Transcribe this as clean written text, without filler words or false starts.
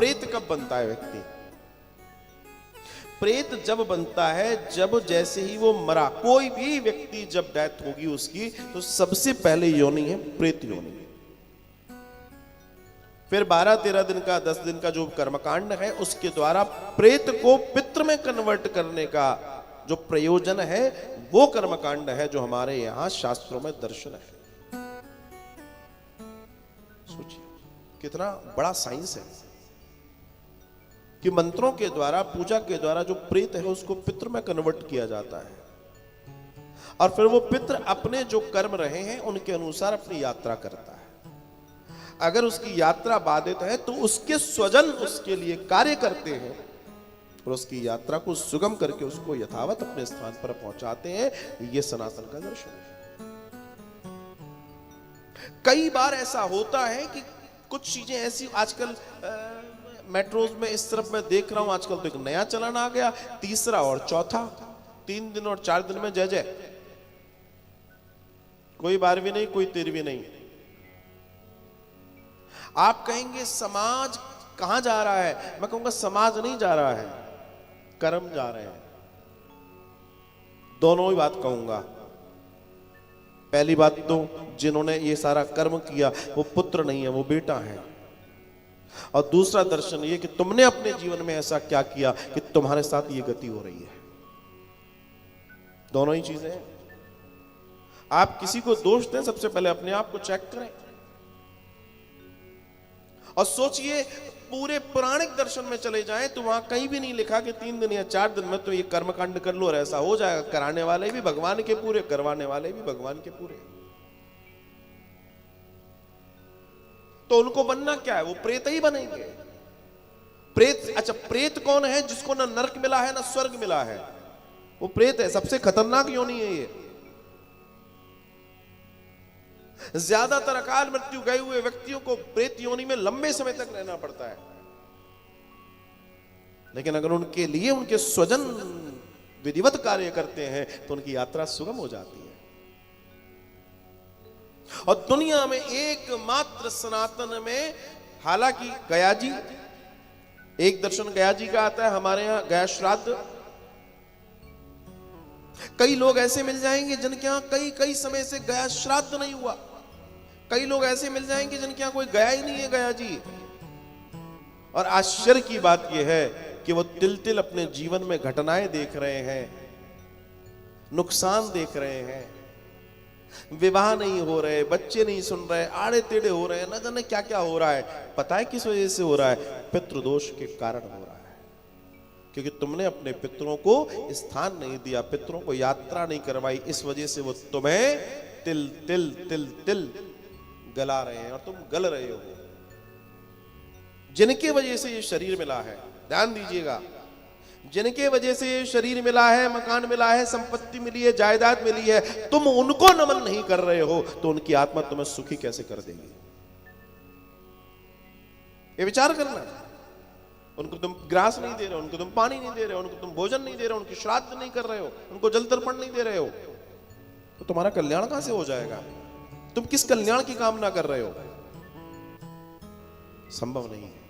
प्रेत कब बनता है व्यक्ति? प्रेत जब बनता है जब जैसे ही वो मरा, कोई भी व्यक्ति जब डेथ होगी उसकी, तो सबसे पहले योनि है प्रेत योनि। फिर 12-13 दिन का 10 दिन का जो कर्मकांड है उसके द्वारा प्रेत को पितृ में कन्वर्ट करने का जो प्रयोजन है वो कर्मकांड है जो हमारे यहां शास्त्रों में दर्शन है। सोचिए कितना बड़ा साइंस है कि मंत्रों के द्वारा, पूजा के द्वारा जो प्रेत है उसको पितृ में कन्वर्ट किया जाता है और फिर वो पितृ अपने जो कर्म रहे हैं उनके अनुसार अपनी यात्रा करता है। अगर उसकी यात्रा बाधित है तो उसके स्वजन उसके लिए कार्य करते हैं और उसकी यात्रा को सुगम करके उसको यथावत अपने स्थान पर पहुंचाते हैं। ये सनातन का दर्शन है। कई बार ऐसा होता है कि कुछ चीजें ऐसी आजकल मेट्रोज में इस तरफ मैं देख रहा हूं, आजकल तो एक नया चलन आ गया, तीसरा और चौथा, 3 दिन और 4 दिन में जय जय, कोई 12वीं नहीं, कोई 13वीं नहीं। आप कहेंगे समाज कहां जा रहा है? मैं कहूंगा समाज नहीं जा रहा है, कर्म जा रहे हैं। दोनों ही बात कहूंगा। पहली बात तो जिन्होंने ये सारा कर्म किया वो पुत्र नहीं है, वो बेटा है। और दूसरा दर्शन ये कि तुमने अपने जीवन में ऐसा क्या किया कि तुम्हारे साथ ये गति हो रही है। दोनों ही चीजें हैं। आप किसी को दोष दें, सबसे पहले अपने आप को चेक करें और सोचिए। पूरे पौराणिक दर्शन में चले जाएं तो वहां कहीं भी नहीं लिखा कि 3 दिन या 4 दिन में तो ये कर्मकांड कर लो और ऐसा हो जाएगा। कराने वाले भी भगवान के पूरे, करवाने वाले भी भगवान के पूरे। तो उनको बनना क्या है? वो प्रेत ही बनेंगे। प्रेत, अच्छा प्रेत कौन है? जिसको ना नरक मिला है ना स्वर्ग मिला है, वो प्रेत है। सबसे खतरनाक योनि है ये। ज्यादातर अकाल मृत्यु गए हुए व्यक्तियों को प्रेत योनि में लंबे समय तक रहना पड़ता है, लेकिन अगर उनके लिए उनके स्वजन विधिवत कार्य करते हैं तो उनकी यात्रा सुगम हो जाती है। और दुनिया में एकमात्र सनातन में, हालांकि गया जी, एक दर्शन गया जी का आता है, हमारे यहां गया श्राद्ध। कई लोग ऐसे मिल जाएंगे जिनके यहां कई समय से गया श्राद्ध नहीं हुआ। कई लोग ऐसे मिल जाएंगे जिनके यहां कोई गया ही नहीं है गया जी। और आश्चर्य की बात यह है कि वो तिल तिल अपने जीवन में घटनाएं देख रहे हैं, नुकसान देख रहे हैं, विवाह नहीं हो रहे, बच्चे नहीं सुन रहे, आड़े टेढ़े हो रहे हैं, न जाने क्या क्या हो रहा है। पता है किस वजह से हो रहा है? पितृदोष के कारण हो रहा है। क्योंकि तुमने अपने पितरों को स्थान नहीं दिया, पितरों को यात्रा नहीं करवाई, इस वजह से वो तुम्हें तिल तिल तिल तिल गला रहे हैं और तुम गल रहे हो। जिनके वजह से ये शरीर मिला है, ध्यान दीजिएगा, जिनके वजह से ये शरीर मिला है, मकान मिला है, संपत्ति मिली है, जायदाद मिली है, तुम उनको नमन नहीं कर रहे हो तो उनकी आत्मा तुम्हें सुखी कैसे कर देगी? ये विचार करना। उनको तुम ग्रास नहीं दे रहे हो, उनको तुम पानी नहीं दे रहे हो, उनको तुम भोजन नहीं दे रहे हो, उनकी श्राद्ध नहीं कर रहे हो, उनको जल तर्पण नहीं दे रहे हो, तो तुम्हारा कल्याण कहां से हो जाएगा? तुम किस कल्याण की कामना कर रहे हो? संभव नहीं है।